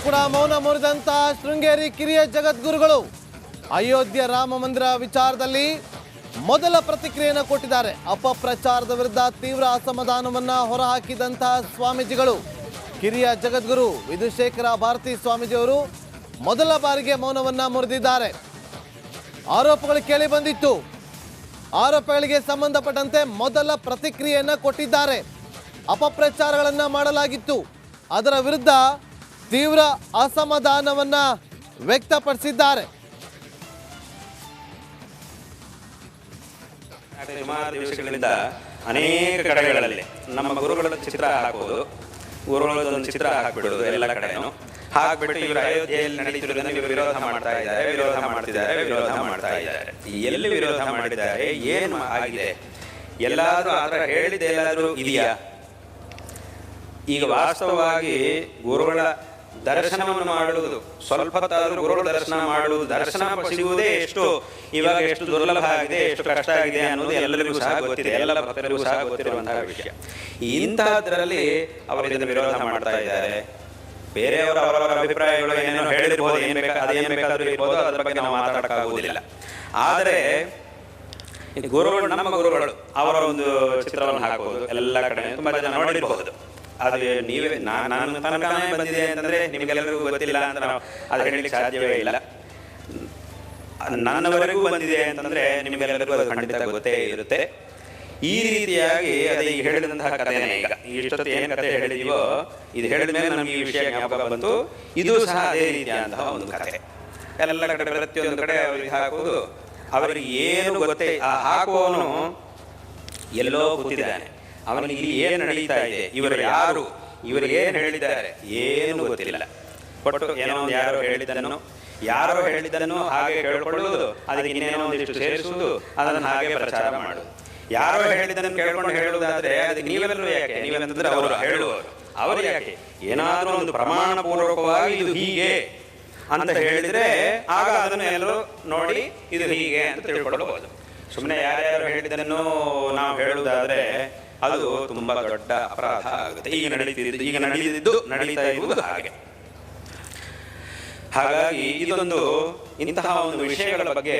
ಕೂಡ ಮೌನ ಮುರಿದಂತಹ ಶೃಂಗೇರಿ ಕಿರಿಯ ಜಗದ್ಗುರುಗಳು ಅಯೋಧ್ಯೆ ರಾಮ ಮಂದಿರ ವಿಚಾರದಲ್ಲಿ ಮೊದಲ ಪ್ರತಿಕ್ರಿಯೆಯನ್ನು ಕೊಟ್ಟಿದ್ದಾರೆ. ಅಪಪ್ರಚಾರದ ವಿರುದ್ಧ ತೀವ್ರ ಅಸಮಾಧಾನವನ್ನ ಹೊರಹಾಕಿದಂತಹ ಸ್ವಾಮೀಜಿಗಳು ಕಿರಿಯ ಜಗದ್ಗುರು ವಿಧುಶೇಖರ ಭಾರತಿ ಸ್ವಾಮೀಜಿಯವರು ಮೊದಲ ಬಾರಿಗೆ ಮೌನವನ್ನ ಮುರಿದಿದ್ದಾರೆ. ಆರೋಪಗಳು ಕೇಳಿ ಬಂದಿತ್ತು. ಆರೋಪಗಳಿಗೆ ಸಂಬಂಧಪಟ್ಟಂತೆ ಮೊದಲ ಪ್ರತಿಕ್ರಿಯೆಯನ್ನ ಕೊಟ್ಟಿದ್ದಾರೆ. ಅಪಪ್ರಚಾರಗಳನ್ನ ಮಾಡಲಾಗಿತ್ತು, ಅದರ ವಿರುದ್ಧ ತೀವ್ರ ಅಸಮಾಧಾನವನ್ನ ವ್ಯಕ್ತಪಡಿಸಿದ್ದಾರೆ. ಸುಮಾರು ದಿವಸಗಳಿಂದ ಅನೇಕ ಕಡೆಗಳಲ್ಲಿ ನಮ್ಮ ಗುರುಗಳ ಚಿತ್ರ ಹಾಕೋದು, ಗುರುಗಳದೊಂದು ಚಿತ್ರ ಹಾಕ್ಬಿಡೋದು, ಎಲ್ಲ ಕಡೆನೂ ಹಾಕ್ಬಿಟ್ಟು ಇವರು ಅಯೋಧ್ಯೆಯಲ್ಲಿ ನಡೀತಿರೋದನ್ನು ಇವರು ವಿರೋಧ ಮಾಡ್ತಾ ಇದ್ದಾರೆ, ವಿರೋಧ ಮಾಡ್ತಾ ಇದ್ದಾರೆ. ಎಲ್ಲಿ ವಿರೋಧ ಮಾಡಿದ್ದಾರೆ, ಏನು ಆಗಿದೆ, ಎಲ್ಲಾದ್ರೂ ಆ ಥರ ಹೇಳಿದ್ದೆ ಎಲ್ಲಾದ್ರೂ ಇದೆಯಾ? ಈಗ ವಾಸ್ತವವಾಗಿ ಗುರುಗಳ ದರ್ಶನವನ್ನು ಮಾಡುವುದು, ಸ್ವಲ್ಪ ಹೊತ್ತಾದರೂ ಗುರುಗಳ ದರ್ಶನ ಮಾಡುವುದು, ದರ್ಶನ ಸಿಗುವುದೇ ಇವಾಗ ಎಷ್ಟು ದುರ್ಲಭ ಆಗಿದೆ, ಎಷ್ಟು ಕಷ್ಟ ಆಗಿದೆ ಅನ್ನೋದು ಎಲ್ಲರಿಗೂ ಸಹ ಗೊತ್ತಿದೆ, ಎಲ್ಲ ಭಕ್ತರಿಗೂ ಸಹ ಗೊತ್ತಿರುವಂತಹ ವಿಷಯ. ಇಂತಹದ್ರಲ್ಲಿ ಅವರು ಇದನ್ನು ವಿರೋಧ ಮಾಡ್ತಾ ಇದ್ದಾರೆ. ಬೇರೆಯವರು ಅವರವರ ಅಭಿಪ್ರಾಯಗಳು ಏನೇನೋ ಹೇಳಿರ್ಬೋದು, ಅದೇನು ಬೇಕಾದರೂ ಇರ್ಬೋದು, ಅದರ ಬಗ್ಗೆ ನಾವು ಮಾತಾಡೋಕ್ಕಾಗುವುದಿಲ್ಲ. ಆದರೆ ಗುರುಗಳು, ನಮ್ಮ ಗುರುಗಳು ಅವರ ಒಂದು ಚಿತ್ರವನ್ನು ಹಾಕುವುದು ಎಲ್ಲ ಕಡೆ ತುಂಬಾ ಜನ ನೋಡಿರಬಹುದು. ಅದು ನೀವೇ ನಾನು ತನಕನೇ ಬಂದಿದೆ ಅಂತಂದ್ರೆ ನಿಮಗೆಲ್ಲರಿಗೂ ಗೊತ್ತಿಲ್ಲ ಅಂತ ನಾವು ಅದು ಹೇಳಲಿಕ್ಕೆ ಸಾಧ್ಯವೇ ಇಲ್ಲ. ನನ್ನವರೆಗೂ ಬಂದಿದೆ ಅಂತಂದ್ರೆ ನಿಮಗೆಲ್ಲರಿಗೂ ಅದು ಖಂಡಿತ ಗೊತ್ತೇ ಇರುತ್ತೆ. ಈ ರೀತಿಯಾಗಿ ಅದೇ ಈಗ ಹೇಳಿದಂತಹ ಕಥೆನೇ, ಈಗ ಇಷ್ಟೊತ್ತು ಏನು ಕಥೆ ಹೇಳಿದೀವೋ ಇದು ಹೇಳಿದ ಮೇಲೆ ನಮಗೆ ಈ ವಿಷಯ ಜ್ಞಾಪಕ ಬಂತು. ಇದು ಸಹ ಅದೇ ರೀತಿಯಾದಂತಹ ಒಂದು ಕಥೆ. ಎಲ್ಲ ಕಡೆ ಪ್ರತಿಯೊಂದು ಕಡೆ ಅವರಿಗೆ ಹಾಕುವುದು, ಅವರಿಗೆ ಏನು ಗೊತ್ತೇ, ಆ ಹಾಕುವವನು ಎಲ್ಲೋ ಕೂತಿದ್ದಾನೆ, ಅವನಿಗೆ ಇಲ್ಲಿ ಏನು ನಡೀತಾ ಇದೆ, ಇವರು ಯಾರು, ಇವರು ಏನು ಹೇಳಿದ್ದಾರೆ ಏನು ಗೊತ್ತಿಲ್ಲ. ಒಟ್ಟು ಏನೋ ಒಂದು ಯಾರೋ ಹೇಳಿದ್ದನ್ನು ಹಾಗೆ ಕೇಳ್ಕೊಳ್ಳುವುದು, ಅದಕ್ಕೆ ಇನ್ನೇನೋ ಒಂದಿಷ್ಟು ಸೇರಿಸುವುದು, ಅದನ್ನು ಹಾಗೆ ಪ್ರಚಾರ ಮಾಡುವುದು. ಯಾರೋ ಹೇಳಿದ್ದನ್ನು ಕೇಳ್ಕೊಂಡು ಹೇಳುವುದಾದ್ರೆ ಅದಕ್ಕೆ ನೀವೆಲ್ಲರೂ ಯಾಕೆ, ನೀವೆಂತಂದ್ರೆ ಅವರು ಹೇಳುವವರು, ಅವರು ಯಾಕೆ ಏನಾದರೂ ಒಂದು ಪ್ರಮಾಣ ಪೂರ್ವಕವಾಗಿ ಇದು ಹೀಗೆ ಅಂತ ಹೇಳಿದ್ರೆ ಆಗ ಅದನ್ನು ಎಲ್ಲರೂ ನೋಡಿ ಇದು ಹೀಗೆ ಅಂತ ತಿಳ್ಕೊಳ್ಳಬಹುದು. ಸುಮ್ಮನೆ ಯಾರ್ಯಾರು ಹೇಳಿದ್ದನ್ನು ನಾವು ಹೇಳುವುದಾದ್ರೆ ಅದು ತುಂಬಾ ದೊಡ್ಡ ಅಪರಾಧ ಆಗುತ್ತೆ. ಈಗ ನಡೀತಾ ಇರುವುದು ಹಾಗೆ. ಹಾಗಾಗಿ ಇಂತಹ ಒಂದು ವಿಷಯಗಳ ಬಗ್ಗೆ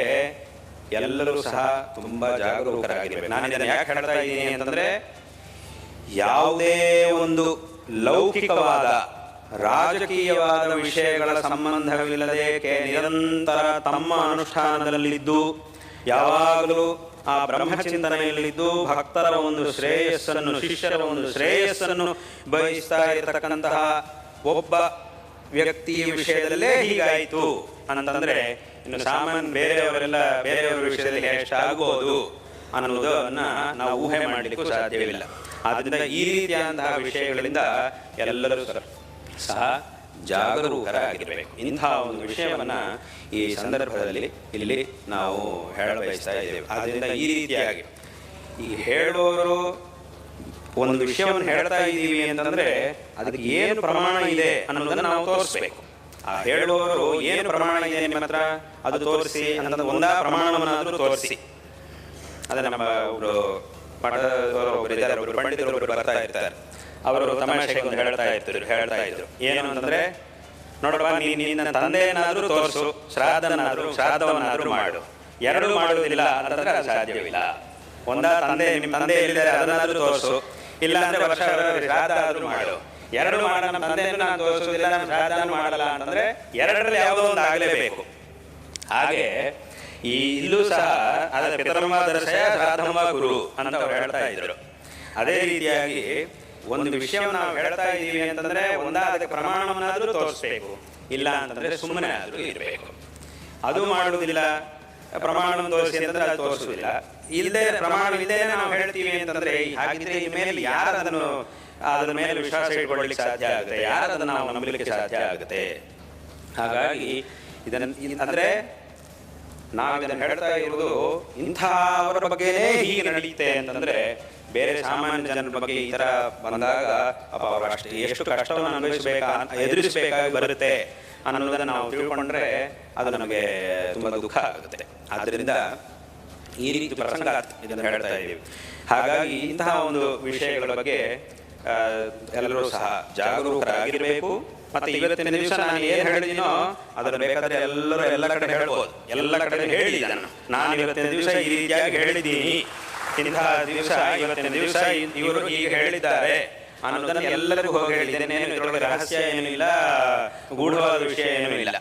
ಎಲ್ಲರೂ ಸಹ ತುಂಬಾ ಜಾಗರೂಕರಾಗಿರಬೇಕು. ನಾನು ಇದನ್ನು ಯಾಕೆ ಹೇಳ್ತಾ ಇದ್ದೀನಿ ಅಂತಂದ್ರೆ, ಯಾವುದೇ ಒಂದು ಲೌಕಿಕವಾದ ರಾಜಕೀಯವಾದ ವಿಷಯಗಳ ಸಂಬಂಧವಿಲ್ಲದೆ ನಿರಂತರ ತಮ್ಮ ಅನುಷ್ಠಾನದಲ್ಲಿದ್ದು ಯಾವಾಗಲೂ ಆ ಬ್ರಹ್ಮಚಿಂತನೆಯಲ್ಲಿದ್ದು ಭಕ್ತರ ಒಂದು ಶ್ರೇಯಸ್ಸನ್ನು, ಶಿಷ್ಯರ ಒಂದು ಶ್ರೇಯಸ್ಸನ್ನು ಬಯಸ್ತಾ ಇರತಕ್ಕಂತಹ ಒಬ್ಬ ವ್ಯಕ್ತಿಯ ವಿಷಯದಲ್ಲೇ ಹೀಗಾಯಿತು ಅಂತಂದ್ರೆ ಇನ್ನು ಸಾಮಾನ್ಯ ಬೇರೆಯವರ ವಿಷಯದಲ್ಲಿ ಎಷ್ಟಾಗೋದು ಅನ್ನೋದನ್ನ ನಾವು ಊಹೆ ಮಾಡಲಿಕ್ಕೂ ಸಾಧ್ಯವಿಲ್ಲ. ಆದ್ದರಿಂದ ಈ ರೀತಿಯಾದಂತಹ ವಿಷಯಗಳಿಂದ ಎಲ್ಲರೂ ಸಹ ಜಾಗರೂಕರಾಗಿರಬೇಕು. ಇಂತಹ ಒಂದು ವಿಷಯವನ್ನ ಈ ಸಂದರ್ಭದಲ್ಲಿ ಇಲ್ಲಿ ನಾವು ಹೇಳ ಬಯಸ್ತಾ ಇದ್ದೇವೆ. ಆದ್ದರಿಂದ ಈ ರೀತಿಯಾಗಿ ಈ ಹೇಳುವವರು ಒಂದು ವಿಷಯವನ್ನು ಹೇಳ್ತಾ ಇದ್ದೀವಿ ಅಂತಂದ್ರೆ ಅದಕ್ಕೆ ಏನು ಪ್ರಮಾಣ ಇದೆ ಅನ್ನೋದನ್ನು ನಾವು ತೋರಿಸ್ಬೇಕು. ಆ ಹೇಳುವವರು ಏನು ಪ್ರಮಾಣ ಇದೆ ನಿಮ್ಮ ಹತ್ರ ಅದು ತೋರಿಸಿ ಅಂತ ಒಂದಾ ಪ್ರಮಾಣವನ್ನಾದರೂ ತೋರಿಸಿ. ಅದೇ ನಮ್ಮ ಒಬ್ರು ಪಂಡಿತರೊಬ್ಬರು ಬರ್ತಾ ಇರ್ತಾರೆ, ಅವರು ತಮಾಷೆಗೆ ಒಂದು ಹೇಳ್ತಾ ಇದ್ರು ಏನು ಅಂತಂದ್ರೆ, ನೋಡಪ್ಪ ನಿನ್ನ ತಂದೆಯನ್ನಾದ್ರೂ ತೋರಿಸು, ಶ್ರಾದ್ದವನ್ನಾದ್ರೂ ಮಾಡು, ಎರಡೂ ಮಾಡುವುದಿಲ್ಲ ಅಂತಂದ್ರೆ ಅದು ಸಾಧ್ಯವಿಲ್ಲ. ಒಂದಾ ನಿಮ್ಮ ತಂದೆ ಎಲ್ಲಿದ್ದಾರೆ ಅದನ್ನಾದ್ರೂ ತೋರಿಸು, ಇಲ್ಲ ಅಂದ್ರೆ ವರ್ಷ ಶ್ರಾದ್ದ ಆದ್ರೂ ಮಾಡು. ಎರಡು ಮಾಡ, ನಮ್ಮ ತಂದೆಯನ್ನು ನಾನು ತೋರಿಸುವುದಿಲ್ಲ, ನಮ್ಮ ಶ್ರಾದ್ದನೂ ಮಾಡಲ್ಲ ಅಂತಂದ್ರೆ ಎರಡರಲ್ಲಿ ಯಾವುದೋ ಒಂದು ಆಗಲೇಬೇಕು. ಹಾಗೆ ಇಲ್ಲೂ ಸಹ ಅದ ಪಿತರಮ್ಮ ದರ್ಶಯ ಶ್ರಾದ್ದಮ್ಮ ಗುರು ಅಂತ ಅವ್ರು ಹೇಳ್ತಾ ಇದ್ರು. ಅದೇ ರೀತಿಯಾಗಿ ಒಂದು ವಿಷಯವನ್ನು ನಾವು ಹೇಳ್ತಾ ಇದ್ದೀವಿ ಅಂತಂದ್ರೆ ಅದಕ್ಕೆ ಪ್ರಮಾಣವನ್ನಾದ್ರೂ ತೋರಿಸ್ಬೇಕು, ಇಲ್ಲ ಅಂತಂದ್ರೆ ಸುಮ್ಮನೆ ಆದ್ರೂ ಇರಬೇಕು. ಅದು ಮಾಡುವುದಿಲ್ಲ, ಪ್ರಮಾಣವನ್ನು ತೋರಿಸಿ ಅಂತಂದ್ರೆ ಅದು ತೋರಿಸುವುದಿಲ್ಲ. ಪ್ರಮಾಣವಿಲ್ಲದೆ ನಾವು ಹೇಳ್ತೀವಿ ಅಂತಂದ್ರೆ ಹಾಗಿದ್ರೆ ಈ ಮೇಲೆ ಯಾರು ಅದರ ಮೇಲೆ ವಿಶ್ವಾಸ ಇಟ್ಕೊಳ್ಳಲಿಕ್ಕೆ ಸಾಧ್ಯ ಆಗುತ್ತೆ, ಯಾರು ಅದನ್ನು ನಾವು ನಂಬಲಿಕ್ಕೆ ಸಾಧ್ಯ ಆಗುತ್ತೆ? ಹಾಗಾಗಿ ಅಂದ್ರೆ ನಾವು ಇದನ್ನು ಹೇಳ್ತಾ ಇರುವುದು ಇಂಥವರ ಬಗ್ಗೆನೇ ಹೀಗೆ ನಡೆಯುತ್ತೆ ಅಂತಂದ್ರೆ ಬೇರೆ ಸಾಮಾನ್ಯ ಜನರ ಬಗ್ಗೆ ಈ ತರ ಬಂದಾಗ ಅವರು ಎಷ್ಟು ಕಷ್ಟವನ್ನು ಎದುರಿಸಬೇಕಾಗಿ ಬರುತ್ತೆ ಅನ್ನೋದನ್ನು ನಾವು ತಿಳ್ಕೊಂಡ್ರೆ ಅದು ನಮಗೆ ತುಂಬಾ ದುಃಖ ಆಗುತ್ತೆ. ಆದ್ದರಿಂದ ಈ ರೀತಿ ಪ್ರಸಂಗ ಇದನ್ನು ಹೇಳ್ತಾ ಇದ್ದೀವಿ. ಹಾಗಾಗಿ ಇಂತಹ ಒಂದು ವಿಷಯಗಳ ಬಗ್ಗೆ ಎಲ್ಲರೂ ಸಹ ಜಾಗರೂಕರಾಗಿರಬೇಕು. ಮತ್ತೆ ಇವತ್ತಿನ ದಿವಸ ನಾನು ಏನು ಹೇಳಿದೀನೋ ಅದನ್ನು ಬೇಕಾದ್ರೆ ಎಲ್ಲರೂ ಎಲ್ಲ ಕಡೆ ಹೇಳ್ಬೋದು, ಎಲ್ಲ ಕಡೆ ಹೇಳಿದ್ದಾನೆ. ನಾನು ಇವತ್ತಿನ ದಿವಸ ಈ ರೀತಿಯಾಗಿ ಹೇಳಿದ್ದೀನಿ, ಇಂತಹ ದಿವಸ ಇವತ್ತಿನ ದಿವಸ ಇವರು ಈಗ ಹೇಳಿದ್ದಾರೆ ಅನ್ನೋದನ್ನು ಎಲ್ಲರಿಗೂ ಹೋಗಿ ಹೇಳಿದ್ದೇನೆ. ಇದರೊಳಗೆ ರಹಸ್ಯ ಏನೂ ಇಲ್ಲ, ಗೂಢವಾದ ವಿಷಯ ಏನೂ ಇಲ್ಲ.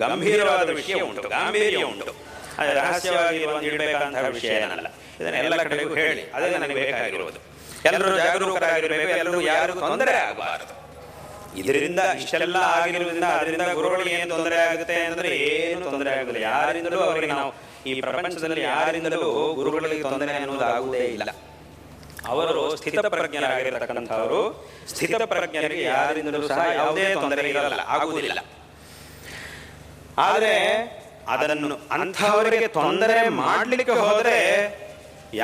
ಗಂಭೀರವಾದ ವಿಷಯ ಉಂಟು, ಗಾಂಭೀರ್ಯ ಉಂಟು. ಅದು ರಹಸ್ಯವಾಗಿ ಇಡಬೇಕಂತಹ ವಿಷಯ ಏನಲ್ಲ. ಇದನ್ನು ಎಲ್ಲ ಕಡೆಗೂ ಹೇಳಿ, ಅದೇ ನನಗೆ ಬೇಕಾಗಿರುವುದು. ಎಲ್ಲರೂ ಜಾಗರೂಕರಾಗಿರಬೇಕು, ಎಲ್ಲರೂ ಯಾರಿಗೂ ತೊಂದರೆ ಆಗಬಾರದು. ಇದರಿಂದ ಇಷ್ಟೆಲ್ಲ ಆಗಿರುವುದರಿಂದ ಅದರಿಂದ ಗುರುಗಳಿಗೆ ಏನು ತೊಂದರೆ ಆಗುತ್ತೆ ಅಂದರೆ ಏನು ತೊಂದರೆ ಆಗುದಿಲ್ಲ. ಯಾರಿಂದಲೂ ಅವರಿಗೆ ನಾವು ಈ ಪ್ರಪಂಚದಲ್ಲಿ ಯಾರಿಂದಲೂ ಗುರುಗಳಿಗೆ ತೊಂದರೆ ಅನ್ನೋದು ಆಗುವುದೇ ಇಲ್ಲ. ಅವರು ಸ್ಥಿತಪ್ರಜ್ಞರಾಗಿರತಕ್ಕಂಥವರು, ಸ್ಥಿತಪ್ರಜ್ಞರಿಗೆ ಯಾರಿಂದಲೂ ಸಹ ಯಾವುದೇ ತೊಂದರೆ ಇರಲ್ಲ, ಆಗುವುದಿಲ್ಲ. ಆದರೆ ಅದನ್ನು ಅಂಥವರಿಗೆ ತೊಂದರೆ ಮಾಡಲಿಕ್ಕೆ ಹೋದರೆ,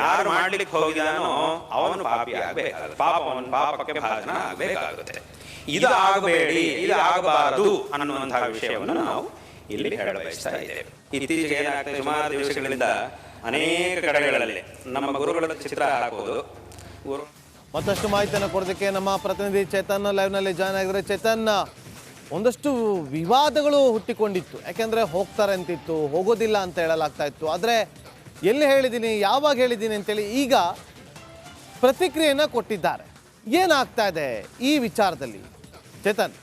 ಯಾರು ಮಾಡ್ಲಿಕ್ಕೆ ಹೋಗಿದಾನೋ ಅವನು ಪಾಪಿ ಆಗಬೇಕಾಗುತ್ತೆ, ಪಾಪಕ್ಕೆ ಭಾಜನ ಆಗಬೇಕಾಗುತ್ತೆ. ಇದು ಆಗಬೇಡಿ, ಇದು ಆಗಬಾರದು ಅನ್ನುವಂತಹ ವಿಷಯವನ್ನು ನಾವು ಇಲ್ಲಿ ಹೇಳ ಬಯಸ್ತಾ ಇದ್ದೇವೆ. ಇತ್ತೀಚೆಗೆ ಏನಾಗ್ತದೆ, ಸುಮಾರು ದಿವಸಗಳಿಂದ ಅನೇಕ ಕಡೆಗಳಲ್ಲಿ ನಮ್ಮ ಗುರುಗಳ ಚಿತ್ರ ಹಾಕುವುದು. ಮತ್ತಷ್ಟು ಮಾಹಿತಿಯನ್ನು ಕೊಡೋದಕ್ಕೆ ನಮ್ಮ ಪ್ರತಿನಿಧಿ ಚೇತನ್ ಲೈವ್ನಲ್ಲಿ ಜಾಯ್ನ್ ಆಗಿದ್ರೆ. ಚೇತನ್, ಒಂದಷ್ಟು ವಿವಾದಗಳು ಹುಟ್ಟಿಕೊಂಡಿತ್ತು. ಯಾಕೆಂದರೆ ಹೋಗ್ತಾರೆ ಅಂತಿತ್ತು, ಹೋಗೋದಿಲ್ಲ ಅಂತ ಹೇಳಲಾಗ್ತಾ ಇತ್ತು. ಆದರೆ ಎಲ್ಲಿ ಹೇಳಿದ್ದೀನಿ, ಯಾವಾಗ ಹೇಳಿದ್ದೀನಿ ಅಂತೇಳಿ ಈಗ ಪ್ರತಿಕ್ರಿಯೆಯನ್ನು ಕೊಟ್ಟಿದ್ದಾರೆ. ಏನಾಗ್ತಾ ಇದೆ ಈ ವಿಚಾರದಲ್ಲಿ ಚೇತನ್?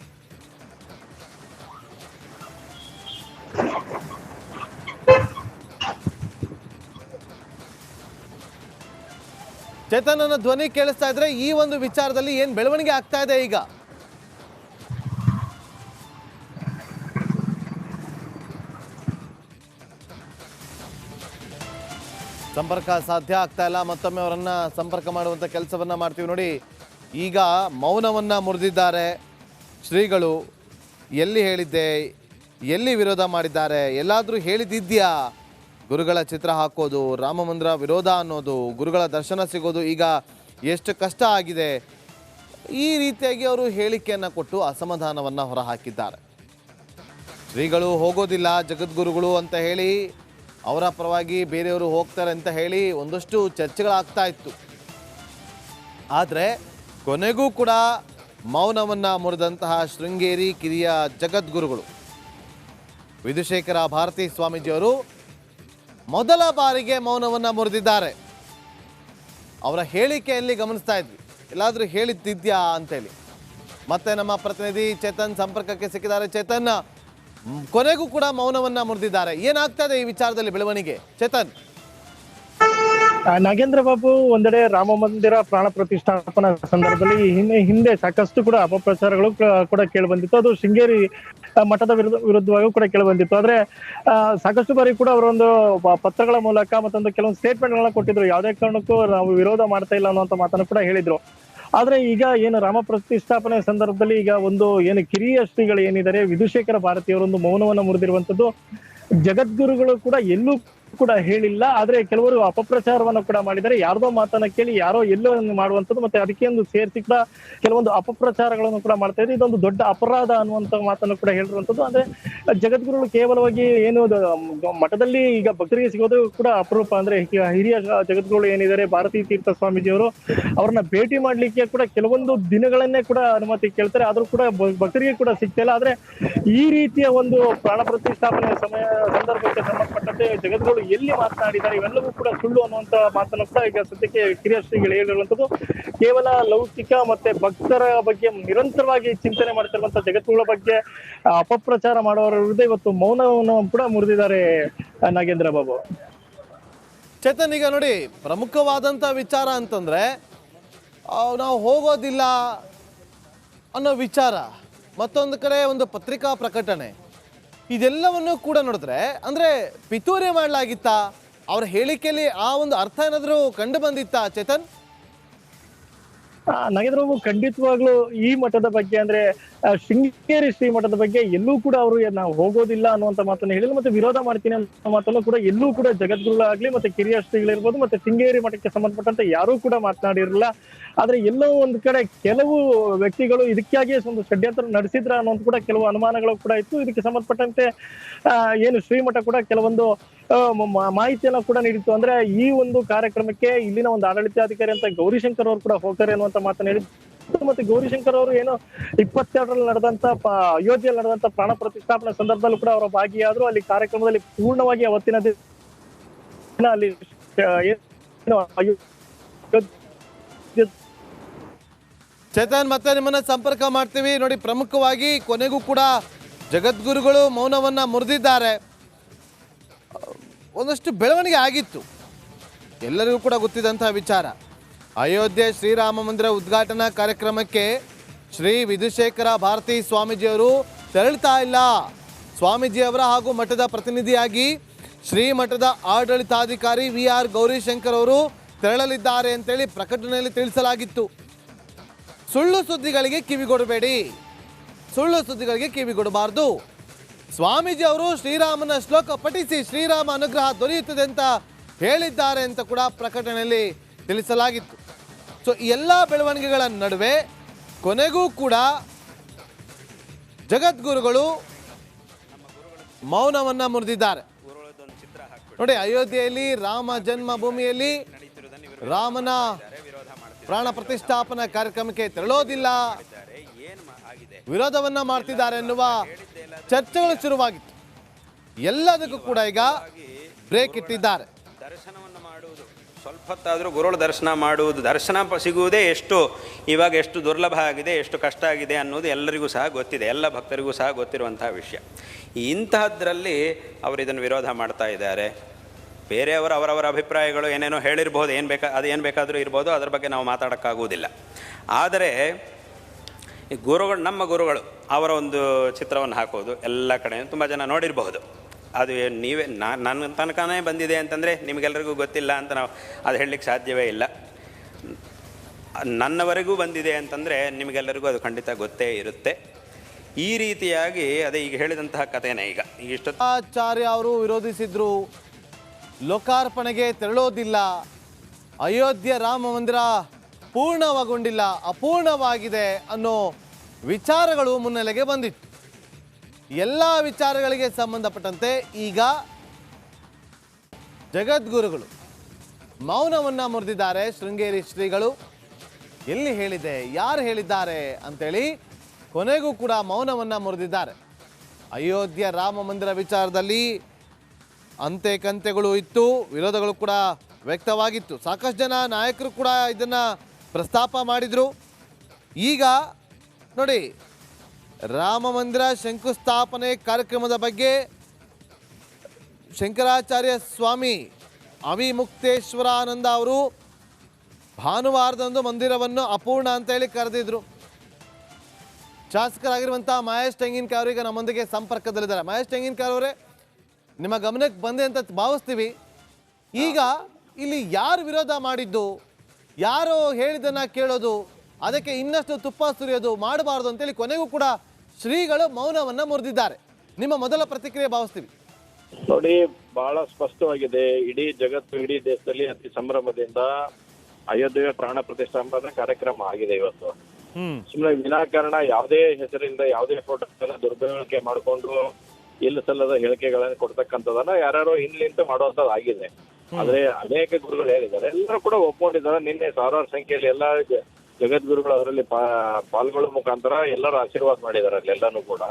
ಚೇತನನ ಧ್ವನಿ ಕೇಳಿಸ್ತಾ ಇದ್ರೆ ಈ ಒಂದು ವಿಚಾರದಲ್ಲಿ ಏನು ಬೆಳವಣಿಗೆ ಆಗ್ತಾ ಇದೆ ಈಗ? ಸಂಪರ್ಕ ಸಾಧ್ಯ ಆಗ್ತಾ ಇಲ್ಲ. ಮತ್ತೊಮ್ಮೆ ಅವರನ್ನ ಸಂಪರ್ಕ ಮಾಡುವಂಥ ಕೆಲಸವನ್ನ ಮಾಡ್ತೀವಿ. ನೋಡಿ, ಈಗ ಮೌನವನ್ನ ಮುರಿದಿದ್ದಾರೆ ಶ್ರೀಗಳು. ಎಲ್ಲಿ ಹೇಳಿದ್ದೆ, ಎಲ್ಲಿ ವಿರೋಧ ಮಾಡಿದ್ದಾರೆ, ಎಲ್ಲಾದರೂ ಹೇಳಿದ್ದಿದ್ಯಾ ಗುರುಗಳ ಚಿತ್ರ ಹಾಕೋದು, ರಾಮ ಮಂದಿರ ವಿರೋಧ ಅನ್ನೋದು, ಗುರುಗಳ ದರ್ಶನ ಸಿಗೋದು ಈಗ ಎಷ್ಟು ಕಷ್ಟ ಆಗಿದೆ, ಈ ರೀತಿಯಾಗಿ ಅವರು ಹೇಳಿಕೆಯನ್ನು ಕೊಟ್ಟು ಅಸಮಾಧಾನವನ್ನು ಹೊರಹಾಕಿದ್ದಾರೆ. ಶ್ರೀಗಳು ಹೋಗೋದಿಲ್ಲ ಜಗದ್ಗುರುಗಳು ಅಂತ ಹೇಳಿ, ಅವರ ಪರವಾಗಿ ಬೇರೆಯವರು ಹೋಗ್ತಾರೆ ಅಂತ ಹೇಳಿ ಒಂದಷ್ಟು ಚರ್ಚೆಗಳಾಗ್ತಾ ಇತ್ತು. ಆದರೆ ಕೊನೆಗೂ ಕೂಡ ಮೌನವನ್ನು ಮುರಿದಂತಹ ಶೃಂಗೇರಿ ಕಿರಿಯ ಜಗದ್ಗುರುಗಳು ವಿಧುಶೇಖರ ಭಾರತೀ ಸ್ವಾಮೀಜಿಯವರು ಮೊದಲ ಬಾರಿಗೆ ಮೌನವನ್ನು ಮುರಿದಿದ್ದಾರೆ. ಅವರ ಹೇಳಿಕೆಯಲ್ಲಿ ಗಮನಿಸ್ತಾ ಇದ್ವಿ, ಎಲ್ಲಾದರೂ ಹೇಳಿದ್ದಿದ್ಯಾ ಅಂತೇಳಿ. ಮತ್ತೆ ನಮ್ಮ ಪ್ರತಿನಿಧಿ ಚೇತನ್ ಸಂಪರ್ಕಕ್ಕೆ ಸಿಕ್ಕಿದ್ದಾರೆ. ಚೇತನ್, ಕೊನೆಗೂ ಕೂಡ ಮೌನವನ್ನ ಮುರಿದಿದ್ದಾರೆ. ಏನಾಗ್ತಾ ಇದೆ ಈ ವಿಚಾರದಲ್ಲಿ ಬೆಳವಣಿಗೆ ಚೇತನ್? ನಾಗೇಂದ್ರ ಬಾಬು, ಒಂದೆಡೆ ರಾಮ ಮಂದಿರ ಪ್ರಾಣ ಪ್ರತಿಷ್ಠಾಪನಾ ಸಂದರ್ಭದಲ್ಲಿ ಹಿಂದೆ ಸಾಕಷ್ಟು ಕೂಡ ಅಪಪ್ರಚಾರಗಳು ಕೂಡ ಕೇಳಿ ಬಂದಿತ್ತು. ಅದು ಶೃಂಗೇರಿ ಮಠದ ವಿರುದ್ಧವಾಗಿಯೂ ಕೂಡ ಕೇಳಿ ಬಂದಿತ್ತು. ಆದ್ರೆ ಸಾಕಷ್ಟು ಬಾರಿ ಕೂಡ ಅವರೊಂದು ಪತ್ರಗಳ ಮೂಲಕ ಮತ್ತೊಂದು ಕೆಲವೊಂದು ಸ್ಟೇಟ್ಮೆಂಟ್ ಗಳನ್ನ ಕೊಟ್ಟಿದ್ರು. ಯಾವುದೇ ಕಾರಣಕ್ಕೂ ನಾವು ವಿರೋಧ ಮಾಡ್ತಾ ಇಲ್ಲ ಅನ್ನುವಂತ ಮಾತನ್ನು ಕೂಡ ಹೇಳಿದ್ರು. ಆದ್ರೆ ಈಗ ಏನು ರಾಮ ಪ್ರತಿಷ್ಠಾಪನೆ ಸಂದರ್ಭದಲ್ಲಿ ಈಗ ಒಂದು ಏನು ಕಿರಿಯ ಶ್ರೀಗಳು ಏನಿದ್ದಾರೆ ವಿಧುಶೇಖರ ಭಾರತಿಯವರೊಂದು ಮೌನವನ್ನ ಮುರಿದಿರುವಂತದ್ದು, ಜಗದ್ಗುರುಗಳು ಕೂಡ ಎಲ್ಲೂ ಕೂಡ ಹೇಳಿಲ್ಲ. ಆದ್ರೆ ಕೆಲವರು ಅಪಪ್ರಚಾರವನ್ನು ಕೂಡ ಮಾಡಿದ್ದಾರೆ. ಯಾರ್ದೋ ಮಾತನ್ನ ಕೇಳಿ ಯಾರೋ ಎಲ್ಲೋ ಮಾಡುವಂಥದ್ದು, ಮತ್ತೆ ಅದಕ್ಕೆ ಒಂದು ಸೇರಿಸಿ ಕೂಡ ಕೆಲವೊಂದು ಅಪಪ್ರಚಾರಗಳನ್ನು ಕೂಡ ಮಾಡ್ತಾ ಇದ್ದಾರೆ. ಇದೊಂದು ದೊಡ್ಡ ಅಪರಾಧ ಅನ್ನುವಂತ ಮಾತನ್ನು ಕೂಡ ಹೇಳಿರುವಂತದ್ದು. ಅಂದ್ರೆ ಜಗದ್ಗುರುಗಳು ಕೇವಲವಾಗಿ ಏನು ಮಠದಲ್ಲಿ ಈಗ ಭಕ್ತರಿಗೆ ಸಿಗೋದು ಕೂಡ ಅಪರೂಪ. ಅಂದ್ರೆ ಹಿರಿಯ ಜಗದ್ಗುರುಗಳು ಏನಿದ್ದಾರೆ ಭಾರತೀ ತೀರ್ಥ ಸ್ವಾಮೀಜಿಯವರು, ಅವ್ರನ್ನ ಭೇಟಿ ಮಾಡ್ಲಿಕ್ಕೆ ಕೂಡ ಕೆಲವೊಂದು ದಿನಗಳನ್ನೇ ಕೂಡ ಅನುಮತಿ ಕೇಳ್ತಾರೆ. ಆದ್ರೂ ಕೂಡ ಭಕ್ತರಿಗೆ ಕೂಡ ಸಿಗ್ತಾ ಇಲ್ಲ. ಆದ್ರೆ ಈ ರೀತಿಯ ಒಂದು ಪ್ರಾಣ ಪ್ರತಿಷ್ಠಾಪನೆ ಸಂದರ್ಭಕ್ಕೆ ಸಂಬಂಧಪಟ್ಟಂತೆ ಜಗದ್ಗುರುಗಳು ಎಲ್ಲಿ ಮಾತನಾಡಿದ್ದಾರೆ ಇವೆಲ್ಲವೂ ಕೂಡ ಸುಳ್ಳು ಅನ್ನುವಂತ ಮಾತನ್ನು ಕೂಡ ಈಗ ಸದ್ಯಕ್ಕೆ ಕಿರಿಯ ಶ್ರೀಗಳು ಹೇಳಿರುವಂತದ್ದು. ಕೇವಲ ಲೌಕಿಕ ಮತ್ತೆ ಭಕ್ತರ ಬಗ್ಗೆ ನಿರಂತರವಾಗಿ ಚಿಂತನೆ ಮಾಡ್ತಿರುವಂತ ಜಗದ್ಗುರುಗಳ ಬಗ್ಗೆ ಅಪಪ್ರಚಾರ ಮಾಡುವವರ ವಿರುದ್ಧ ಇವತ್ತು ಮೌನವನ್ನು ಕೂಡ ಮುರಿದಿದ್ದಾರೆ ನಾಗೇಂದ್ರ ಬಾಬು. ಚೇತನ್, ಈಗ ನೋಡಿ, ಪ್ರಮುಖವಾದಂಥ ವಿಚಾರ ಅಂತಂದ್ರೆ ನಾವು ಹೋಗೋದಿಲ್ಲ ಅನ್ನೋ ವಿಚಾರ, ಮತ್ತೊಂದು ಕಡೆ ಒಂದು ಪತ್ರಿಕಾ ಪ್ರಕಟಣೆ, ಇದೆಲ್ಲವನ್ನು ಕೂಡ ನೋಡಿದ್ರೆ ಅಂದ್ರೆ ಪಿತೂರಿ ಮಾಡಲಾಗಿತ್ತಾ? ಅವ್ರ ಹೇಳಿಕೆಯಲ್ಲಿ ಆ ಒಂದು ಅರ್ಥ ಏನಾದರೂ ಕಂಡು ಬಂದಿತ್ತಾ ಚೇತನ್? ನಾಗೇಂದ್ರ ಬಾಬು, ಖಂಡಿತವಾಗ್ಲೂ ಈ ಮಠದ ಬಗ್ಗೆ ಅಂದ್ರೆ ಶೃಂಗೇರಿ ಶ್ರೀ ಮಠದ ಬಗ್ಗೆ ಎಲ್ಲೂ ಕೂಡ ಅವರು ನಾವು ಹೋಗೋದಿಲ್ಲ ಅನ್ನುವಂತ ಮಾತನ್ನು ಹೇಳಿಲ್ಲ. ಮತ್ತೆ ವಿರೋಧ ಮಾಡ್ತೀನಿ ಅನ್ನೋ ಮಾತನ್ನು ಕೂಡ ಎಲ್ಲೂ ಕೂಡ ಜಗದ್ಗುರುಗಳಾಗ್ಲಿ ಮತ್ತೆ ಕಿರಿಯ ಶ್ರೀಗಳಿರ್ಬೋದು ಮತ್ತೆ ಶೃಂಗೇರಿ ಮಠಕ್ಕೆ ಸಂಬಂಧಪಟ್ಟಂತೆ ಯಾರೂ ಕೂಡ ಮಾತನಾಡಿರಲಿಲ್ಲ. ಆದ್ರೆ ಎಲ್ಲೋ ಒಂದು ಕಡೆ ಕೆಲವು ವ್ಯಕ್ತಿಗಳು ಇದಕ್ಕಾಗಿಯೇ ಒಂದು ಷಡ್ಯಂತ್ರ ನಡೆಸಿದ್ರ ಅನ್ನೋದು ಕೂಡ ಕೆಲವು ಅನುಮಾನಗಳು ಕೂಡ ಇತ್ತು. ಇದಕ್ಕೆ ಸಂಬಂಧಪಟ್ಟಂತೆ ಏನು ಶ್ರೀಮಠ ಕೂಡ ಕೆಲವೊಂದು ಮಾಹಿತಿಯನ್ನ ಕೂಡ ನೀಡಿತ್ತು. ಅಂದ್ರೆ ಈ ಒಂದು ಕಾರ್ಯಕ್ರಮಕ್ಕೆ ಇಲ್ಲಿನ ಒಂದು ಆಡಳಿತಾಧಿಕಾರಿ ಅಂತ ಗೌರಿಶಂಕರ್ ಅವರು ಕೂಡ ಹೋಗ್ತಾರೆ ಅನ್ನುವಂತ ಮಾತನ್ನ ಹೇಳಿದ್ರು. ಮತ್ತೆ ಗೌರಿಶಂಕರ್ ಅವರು ಏನೋ 22ರಲ್ಲಿ ನಡೆದಂತ ಅಯೋಧ್ಯೆಯಲ್ಲಿ ನಡೆದಂತ ಪ್ರಾಣ ಪ್ರತಿಷ್ಠಾಪನೆ ಸಂದರ್ಭದಲ್ಲೂ ಕೂಡ ಅವರು ಭಾಗಿಯಾದ್ರು. ಅಲ್ಲಿ ಕಾರ್ಯಕ್ರಮದಲ್ಲಿ ಪೂರ್ಣವಾಗಿ ಅವತ್ತಿನ ದಿನ ಅಲ್ಲಿ ಏನು ಚೇತನ್, ಮತ್ತೆ ನಿಮ್ಮನ್ನ ಸಂಪರ್ಕ ಮಾಡ್ತೀವಿ. ನೋಡಿ, ಪ್ರಮುಖವಾಗಿ ಕೊನೆಗೂ ಕೂಡ ಜಗದ್ಗುರುಗಳು ಮೌನವನ್ನ ಮುರಿದಿದ್ದಾರೆ. ಒಂದಷ್ಟು ಬೆಳವಣಿಗೆ ಆಗಿತ್ತು, ಎಲ್ಲರಿಗೂ ಕೂಡ ಗೊತ್ತಿದ್ದಂತಹ ವಿಚಾರ. ಅಯೋಧ್ಯೆ ಶ್ರೀರಾಮ ಮಂದಿರ ಉದ್ಘಾಟನಾ ಕಾರ್ಯಕ್ರಮಕ್ಕೆ ಶ್ರೀ ವಿಧುಶೇಖರ ಭಾರತಿ ಸ್ವಾಮೀಜಿಯವರು ತೆರಳ್ತಾ ಇಲ್ಲ. ಸ್ವಾಮೀಜಿಯವರ ಹಾಗೂ ಮಠದ ಪ್ರತಿನಿಧಿಯಾಗಿ ಶ್ರೀಮಠದ ಆಡಳಿತಾಧಿಕಾರಿ VR ಗೌರಿಶಂಕರ್ ಅವರು ತೆರಳಲಿದ್ದಾರೆ ಅಂತೇಳಿ ಪ್ರಕಟಣೆಯಲ್ಲಿ ತಿಳಿಸಲಾಗಿತ್ತು. ಸುಳ್ಳು ಸುದ್ದಿಗಳಿಗೆ ಕಿವಿಗೊಡಬೇಡಿ, ಸುಳ್ಳು ಸುದ್ದಿಗಳಿಗೆ ಕಿವಿಗೊಡಬಾರ್ದು. ಸ್ವಾಮೀಜಿ ಅವರು ಶ್ರೀರಾಮನ ಶ್ಲೋಕ ಪಠಿಸಿ ಶ್ರೀರಾಮ ಅನುಗ್ರಹ ದೊರೆಯುತ್ತದೆ ಅಂತ ಹೇಳಿದ್ದಾರೆ ಅಂತ ಕೂಡ ಪ್ರಕಟಣೆಯಲ್ಲಿ ತಿಳಿಸಲಾಗಿತ್ತು. ಸೊ ಈ ಎಲ್ಲ ಬೆಳವಣಿಗೆಗಳ ನಡುವೆ ಕೊನೆಗೂ ಕೂಡ ಜಗದ್ಗುರುಗಳು ಮೌನವನ್ನ ಮುರಿದಿದ್ದಾರೆ. ನೋಡಿ, ಅಯೋಧ್ಯೆಯಲ್ಲಿ ರಾಮ ಜನ್ಮಭೂಮಿಯಲ್ಲಿ ರಾಮನ ಪ್ರಾಣ ಪ್ರತಿಷ್ಠಾಪನಾ ಕಾರ್ಯಕ್ರಮಕ್ಕೆ ತೆರಳೋದಿಲ್ಲ, ವಿರೋಧವನ್ನ ಮಾಡ್ತಿದ್ದಾರೆ ಎನ್ನುವ ಚರ್ಚೆಗಳು ಶುರುವಾಗಿತ್ತು. ಎಲ್ಲದಕ್ಕೂ ಕೂಡ ಈಗ ಬ್ರೇಕ್ ಇಟ್ಟಿದ್ದಾರೆ. ದರ್ಶನವನ್ನು ಮಾಡುವುದು, ಸ್ವಲ್ಪ ಹೊತ್ತಾದರೂ ಗುರುಗಳ ದರ್ಶನ ಮಾಡುವುದು, ದರ್ಶನ ಸಿಗುವುದೇ ಇವಾಗ ಎಷ್ಟು ದುರ್ಲಭ ಆಗಿದೆ, ಎಷ್ಟು ಕಷ್ಟ ಆಗಿದೆ ಅನ್ನೋದು ಎಲ್ಲರಿಗೂ ಸಹ ಗೊತ್ತಿದೆ, ಎಲ್ಲ ಭಕ್ತರಿಗೂ ಸಹ ಗೊತ್ತಿರುವಂತಹ ವಿಷಯ. ಇಂತಹದ್ರಲ್ಲಿ ಅವರು ಇದನ್ನು ವಿರೋಧ ಮಾಡ್ತಾ ಇದ್ದಾರೆ. ಬೇರೆಯವರು ಅವರವರ ಅಭಿಪ್ರಾಯಗಳು ಏನೇನೋ ಹೇಳಿರ್ಬೋದು, ಏನು ಬೇಕಾದರೂ ಇರ್ಬೋದು, ಅದರ ಬಗ್ಗೆ ನಾವು ಮಾತಾಡೋಕ್ಕಾಗುವುದಿಲ್ಲ. ಆದರೆ ನಮ್ಮ ಗುರುಗಳು ಅವರ ಒಂದು ಚಿತ್ರವನ್ನು ಹಾಕೋದು ಎಲ್ಲ ಕಡೆ ತುಂಬ ಜನ ನೋಡಿರಬಹುದು. ಅದು ನೀವೇ ನನ್ನ ತನಕನೇ ಬಂದಿದೆ ಅಂತಂದರೆ ನಿಮಗೆಲ್ಲರಿಗೂ ಗೊತ್ತಿಲ್ಲ ಅಂತ ನಾವು ಅದು ಹೇಳಲಿಕ್ಕೆ ಸಾಧ್ಯವೇ ಇಲ್ಲ. ನನ್ನವರೆಗೂ ಬಂದಿದೆ ಅಂತಂದರೆ ನಿಮಗೆಲ್ಲರಿಗೂ ಅದು ಖಂಡಿತ ಗೊತ್ತೇ ಇರುತ್ತೆ. ಈ ರೀತಿಯಾಗಿ ಅದೇ ಈಗ ಹೇಳಿದಂತಹ ಕಥೆನೇ ಈಗ ಆಚಾರ್ಯ ಅವರು ವಿರೋಧಿಸಿದ್ರು, ಲೋಕಾರ್ಪಣೆಗೆ ತೆರಳೋದಿಲ್ಲ, ಅಯೋಧ್ಯೆ ರಾಮ ಮಂದಿರ ಪೂರ್ಣಗೊಂಡಿಲ್ಲ, ಅಪೂರ್ಣವಾಗಿದೆ ಅನ್ನೋ ವಿಚಾರಗಳು ಮುನ್ನೆಲೆಗೆ ಬಂದಿತ್ತು. ಎಲ್ಲ ವಿಚಾರಗಳಿಗೆ ಸಂಬಂಧಪಟ್ಟಂತೆ ಈಗ ಜಗದ್ಗುರುಗಳು ಮೌನವನ್ನ ಮುರಿದಿದ್ದಾರೆ. ಶೃಂಗೇರಿ ಶ್ರೀಗಳು ಎಲ್ಲಿ ಹೇಳಿದೆ, ಯಾರು ಹೇಳಿದ್ದಾರೆ ಅಂತೇಳಿ ಕೊನೆಗೂ ಕೂಡ ಮೌನವನ್ನ ಮುರಿದಿದ್ದಾರೆ. ಅಯೋಧ್ಯೆ ರಾಮ ಮಂದಿರ ವಿಚಾರದಲ್ಲಿ ಅಂತೆ ಕಂತೆಗಳು ಇತ್ತು, ವಿರೋಧಗಳು ಕೂಡ ವ್ಯಕ್ತವಾಗಿತ್ತು. ಸಾಕಷ್ಟು ಜನ ನಾಯಕರು ಕೂಡ ಇದನ್ನು ಪ್ರಸ್ತಾಪ ಮಾಡಿದರು. ಈಗ ನೋಡಿ, ರಾಮ ಮಂದಿರ ಶಂಕುಸ್ಥಾಪನೆ ಕಾರ್ಯಕ್ರಮದ ಬಗ್ಗೆ ಶಂಕರಾಚಾರ್ಯ ಸ್ವಾಮಿ ಅವಿಮುಕ್ತೇಶ್ವರಾನಂದ ಅವರು ಭಾನುವಾರದಂದು ಮಂದಿರವನ್ನು ಅಪೂರ್ಣ ಅಂತ ಹೇಳಿ ಕರೆದಿದ್ರು. ಶಾಸಕರಾಗಿರುವಂಥ ಮಹೇಶ್ ತೆಂಗಿನಕಾಯಿ ಅವರು ಈಗ ನಮ್ಮೊಂದಿಗೆ ಸಂಪರ್ಕದಲ್ಲಿದ್ದಾರೆ. ಮಹೇಶ್ ತೆಂಗಿನಕಾಯಿ ಅವರೇ, ನಿಮ್ಮ ಗಮನಕ್ಕೆ ಬಂದೆ ಅಂತ ಭಾವಿಸ್ತೀವಿ. ಈಗ ಇಲ್ಲಿ ಯಾರು ವಿರೋಧ ಮಾಡಿದ್ದು, ಯಾರೋ ಹೇಳಿದ್ದನ್ನ ಕೇಳೋದು, ಅದಕ್ಕೆ ಇನ್ನಷ್ಟು ತುಪ್ಪ ಸುರಿಯೋದು ಮಾಡಬಾರ್ದು ಅಂತೇಳಿ ಕೊನೆಗೂ ಕೂಡ ಶ್ರೀಗಳು ಮೌನವನ್ನ ಮುರಿದಿದ್ದಾರೆ. ನಿಮ್ಮ ಮೊದಲ ಪ್ರತಿಕ್ರಿಯೆ ಭಾವಿಸ್ತೀವಿ. ನೋಡಿ, ಬಹಳ ಸ್ಪಷ್ಟವಾಗಿದೆ. ಇಡೀ ಜಗತ್ತು, ಇಡೀ ದೇಶದಲ್ಲಿ ಅತಿ ಸಂಭ್ರಮದಿಂದ ಅಯೋಧ್ಯೆಯ ಪ್ರಾಣ ಪ್ರತಿಷ್ಠಾಪನಾ ಕಾರ್ಯಕ್ರಮ ಆಗಿದೆ ಇವತ್ತು. ಸುಮ್ಮನೆ ವಿನಾಕಾರಣ ಯಾವುದೇ ಹೆಸರಿಂದ ಯಾವುದೇ ಫೋಟೋ ದುರ್ಬಳಕೆ ಮಾಡಿಕೊಂಡು ಇಲ್ಲ ಸಲ್ಲದ ಹೇಳಿಕೆಗಳನ್ನು ಕೊಡ್ತಕ್ಕಂಥದನ್ನ ಯಾರು ಹಿಂದ್ಲಿಂತ ಮಾಡುವಂತದ್ದಾಗಿದೆ. ಆದ್ರೆ ಅನೇಕ ಗುರುಗಳು ಹೇಳಿದ್ದಾರೆ, ಎಲ್ಲರೂ ಕೂಡ ಒಪ್ಕೊಂಡಿದ್ದಾರೆ. ನಿನ್ನೆ ಸಾವಿರಾರು ಸಂಖ್ಯೆಯಲ್ಲಿ ಎಲ್ಲ ಜಗದ್ಗುರುಗಳು ಅದರಲ್ಲಿ ಪಾಲ್ಗೊಳ್ಳೋ ಮುಖಾಂತರ ಎಲ್ಲರೂ ಆಶೀರ್ವಾದ ಮಾಡಿದ್ದಾರೆ ಅಲ್ಲೆಲ್ಲಾನು ಕೂಡ.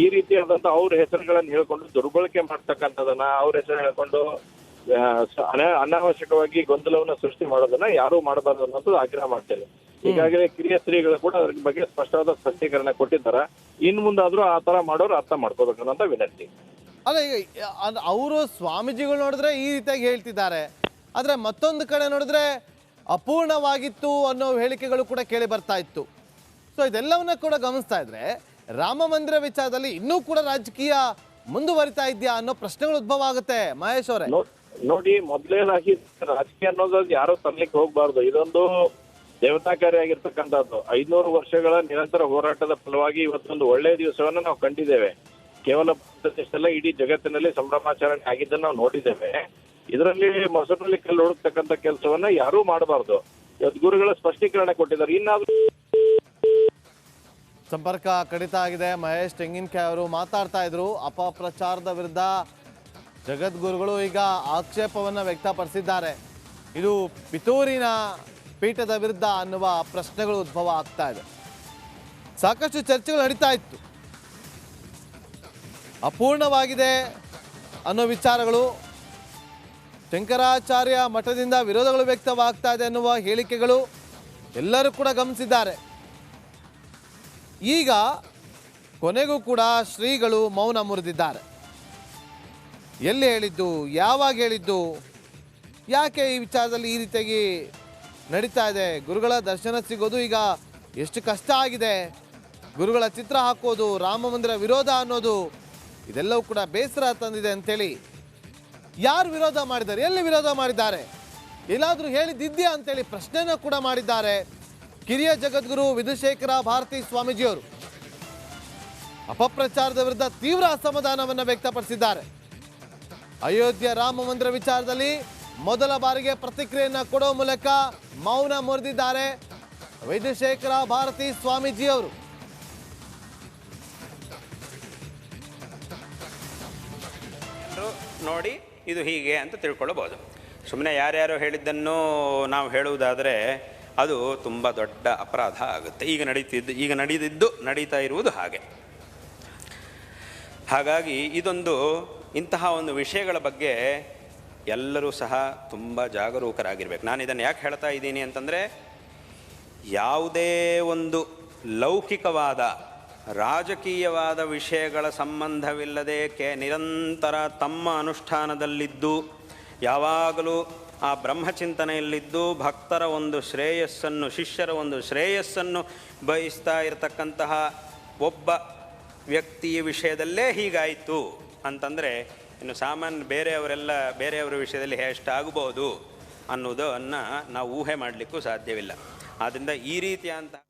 ಈ ರೀತಿಯಾದಂತ ಅವ್ರ ಹೆಸರುಗಳನ್ನು ಹೇಳ್ಕೊಂಡು ದುರ್ಬಳಕೆ ಮಾಡ್ತಕ್ಕಂಥದನ್ನ, ಅವ್ರ ಹೆಸರು ಹೇಳ್ಕೊಂಡು ಅನಾವಶ್ಯಕವಾಗಿ ಗೊಂದಲವನ್ನ ಸೃಷ್ಟಿ ಮಾಡೋದನ್ನ ಯಾರು ಮಾಡಬಾರ್ದು ಅನ್ನೋದು ಆಗ್ರಹ ಮಾಡ್ತೇನೆ. ಈಗಾಗಲೇ ಕಿರಿಯ ಶ್ರೀಗಳು ಕೂಡ ಅದ್ರ ಬಗ್ಗೆ ಸ್ಪಷ್ಟವಾದ ಸ್ಪಷ್ಟೀಕರಣ ಕೊಟ್ಟಿದ್ದಾರೆ. ಇನ್ ಮುಂದಾದ್ರೂ ಆ ತರ ಮಾಡೋರು ಅರ್ಥ ಮಾಡ್ಕೋಬೇಕನ್ನೋಂತ ವಿನಂತಿ. ಅಲ್ಲ, ಈಗ ಅವರು ಸ್ವಾಮೀಜಿಗಳು ನೋಡಿದ್ರೆ ಈ ರೀತಿಯಾಗಿ ಹೇಳ್ತಿದ್ದಾರೆ, ಆದ್ರೆ ಮತ್ತೊಂದು ಕಡೆ ನೋಡಿದ್ರೆ ಅಪೂರ್ಣವಾಗಿತ್ತು ಅನ್ನೋ ಹೇಳಿಕೆಗಳು ಕೂಡ ಕೇಳಿ ಬರ್ತಾ ಇತ್ತು. ಸೊ ಇದೆಲ್ಲವನ್ನ ಕೂಡ ಗಮನಿಸ್ತಾ ಇದ್ರೆ ರಾಮ ಮಂದಿರ ವಿಚಾರದಲ್ಲಿ ಇನ್ನೂ ಕೂಡ ರಾಜಕೀಯ ಮುಂದುವರಿತಾ ಇದೆಯಾ ಅನ್ನೋ ಪ್ರಶ್ನೆಗಳು ಉದ್ಭವ ಆಗುತ್ತೆ. ಮಹೇಶ್ ಅವರೇ, ನೋಡಿ, ಮೊದಲೇನಾಗಿ ರಾಜಕೀಯ ಅನ್ನೋದು ಯಾರು ತರ್ಲಿಕ್ಕೆ ಹೋಗ್ಬಾರ್ದು. ಇದೊಂದು ದೇವತಾ ಕಾರ್ಯ ಆಗಿರ್ತಕ್ಕಂಥದ್ದು. 500 ವರ್ಷಗಳ ನಿರಂತರ ಹೋರಾಟದ ಫಲವಾಗಿ ಇವತ್ತೊಂದು ಒಳ್ಳೆಯ ದಿವಸವನ್ನ ನಾವು ಕಂಡಿದ್ದೇವೆ. ಕೇವಲ ಭಾರತದಲ್ಲ, ಇಡೀ ಜಗತ್ತಿನಲ್ಲಿ ಸಂಭ್ರಮಾಚರಣೆ ಆಗಿದ್ದನ್ನು ನಾವು ನೋಡಿದ್ದೇವೆ. ಇದರಲ್ಲಿ ಮೊಸರಲ್ಲಿ ಕಲ್ಲು ಹುಡುಕ್ತಕ್ಕಂಥ ಕೆಲಸವನ್ನ ಯಾರೂ ಮಾಡಬಾರ್ದು. ಗುರುಗಳ ಸ್ಪಷ್ಟೀಕರಣ ಕೊಟ್ಟಿದ್ದಾರೆ. ಇನ್ನಾದ್ರೂ ಸಂಪರ್ಕ ಕಡಿತ ಆಗಿದೆ. ಮಹೇಶ್ ತೆಂಗಿನಕಾಯಿ ಅವರು ಮಾತಾಡ್ತಾ ಇದ್ರು. ಅಪಪ್ರಚಾರದ ವಿರುದ್ಧ ಜಗದ್ಗುರುಗಳು ಈಗ ಆಕ್ಷೇಪವನ್ನ ವ್ಯಕ್ತಪಡಿಸಿದ್ದಾರೆ. ಇದು ಪೀಠದ ವಿರುದ್ಧ ಅನ್ನುವ ಪ್ರಶ್ನೆಗಳು ಉದ್ಭವ ಆಗ್ತಾ ಇದೆ. ಸಾಕಷ್ಟು ಚರ್ಚೆಗಳು ನಡೀತಾ ಇತ್ತು. ಅಪೂರ್ಣವಾಗಿದೆ ಅನ್ನೋ ವಿಚಾರಗಳು, ಶಂಕರಾಚಾರ್ಯ ಮಠದಿಂದ ವಿರೋಧಗಳು ವ್ಯಕ್ತವಾಗ್ತಾ ಇದೆ ಅನ್ನುವ ಹೇಳಿಕೆಗಳು ಎಲ್ಲರೂ ಕೂಡ ಗಮನಿಸಿದ್ದಾರೆ. ಈಗ ಕೊನೆಗೂ ಕೂಡ ಶ್ರೀಗಳು ಮೌನ ಮುರಿದಿದ್ದಾರೆ. ಎಲ್ಲಿ ಹೇಳಿದ್ದು, ಯಾವಾಗ ಹೇಳಿದ್ದು, ಯಾಕೆ ಈ ವಿಚಾರದಲ್ಲಿ ಈ ರೀತಿಯಾಗಿ ನಡೀತಾ ಇದೆ, ಗುರುಗಳ ದರ್ಶನ ಸಿಗೋದು ಈಗ ಎಷ್ಟು ಕಷ್ಟ ಆಗಿದೆ, ಗುರುಗಳ ಚಿತ್ರ ಹಾಕೋದು, ರಾಮ ಮಂದಿರ ವಿರೋಧ ಅನ್ನೋದು ಇದೆಲ್ಲವೂ ಕೂಡ ಬೇಸರ ತಂದಿದೆ ಅಂಥೇಳಿ ಯಾರು ವಿರೋಧ ಮಾಡಿದ್ದಾರೆ, ಎಲ್ಲಿ ವಿರೋಧ ಮಾಡಿದ್ದಾರೆ, ಎಲ್ಲಾದರೂ ಹೇಳಿದ್ದಿದ್ಯಾ ಅಂತೇಳಿ ಪ್ರಶ್ನೆನ ಕೂಡ ಮಾಡಿದ್ದಾರೆ ಕಿರಿಯ ಜಗದ್ಗುರು ವಿಧುಶೇಖರ ಭಾರತಿ ಸ್ವಾಮೀಜಿಯವರು. ಅಪಪ್ರಚಾರದ ವಿರುದ್ಧ ತೀವ್ರ ಅಸಮಾಧಾನವನ್ನು ವ್ಯಕ್ತಪಡಿಸಿದ್ದಾರೆ. ಅಯೋಧ್ಯೆ ರಾಮ ಮಂದಿರ ವಿಚಾರದಲ್ಲಿ ಮೊದಲ ಬಾರಿಗೆ ಪ್ರತಿಕ್ರಿಯೆಯನ್ನು ಕೊಡುವ ಮೂಲಕ ಮೌನ ಮುರಿದಿದ್ದಾರೆ ವಿಧುಶೇಖರ ಭಾರತಿ ಸ್ವಾಮೀಜಿಯವರು. ನೋಡಿ ಇದು ಹೀಗೆ ಅಂತ ತಿಳ್ಕೊಳ್ಳಬಹುದು. ಸುಮ್ಮನೆ ಯಾರ್ಯಾರು ಹೇಳಿದ್ದನ್ನು ನಾವು ಹೇಳುವುದಾದರೆ ಅದು ತುಂಬ ದೊಡ್ಡ ಅಪರಾಧ ಆಗುತ್ತೆ. ಈಗ ನಡೀತಾ ಇರುವುದು ಹಾಗೆ. ಹಾಗಾಗಿ ಇಂತಹ ಒಂದು ವಿಷಯಗಳ ಬಗ್ಗೆ ಎಲ್ಲರೂ ಸಹ ತುಂಬ ಜಾಗರೂಕರಾಗಿರ್ಬೇಕು. ನಾನು ಇದನ್ನು ಯಾಕೆ ಹೇಳ್ತಾ ಇದ್ದೀನಿ ಅಂತಂದರೆ, ಯಾವುದೇ ಒಂದು ಲೌಕಿಕವಾದ ರಾಜಕೀಯವಾದ ವಿಷಯಗಳ ಸಂಬಂಧವಿಲ್ಲದೆ ನಿರಂತರ ತಮ್ಮ ಅನುಷ್ಠಾನದಲ್ಲಿದ್ದು ಯಾವಾಗಲೂ ಆ ಬ್ರಹ್ಮಚಿಂತನೆಯಲ್ಲಿದ್ದು ಭಕ್ತರ ಒಂದು ಶ್ರೇಯಸ್ಸನ್ನು, ಶಿಷ್ಯರ ಒಂದು ಶ್ರೇಯಸ್ಸನ್ನು ಬಯಸ್ತಾ ಇರತಕ್ಕಂತಹ ಒಬ್ಬ ವ್ಯಕ್ತಿಯ ವಿಷಯದಲ್ಲೇ ಹೀಗಾಯಿತು ಅಂತಂದರೆ ಇನ್ನು ಸಾಮಾನ್ಯ ಬೇರೆಯವರ ವಿಷಯದಲ್ಲಿ ಎಷ್ಟಾಗಬಹುದು ಅನ್ನೋದನ್ನು ನಾವು ಊಹೆ ಮಾಡಲಿಕ್ಕೂ ಸಾಧ್ಯವಿಲ್ಲ. ಆದ್ದರಿಂದ ಈ ರೀತಿಯಂತಹ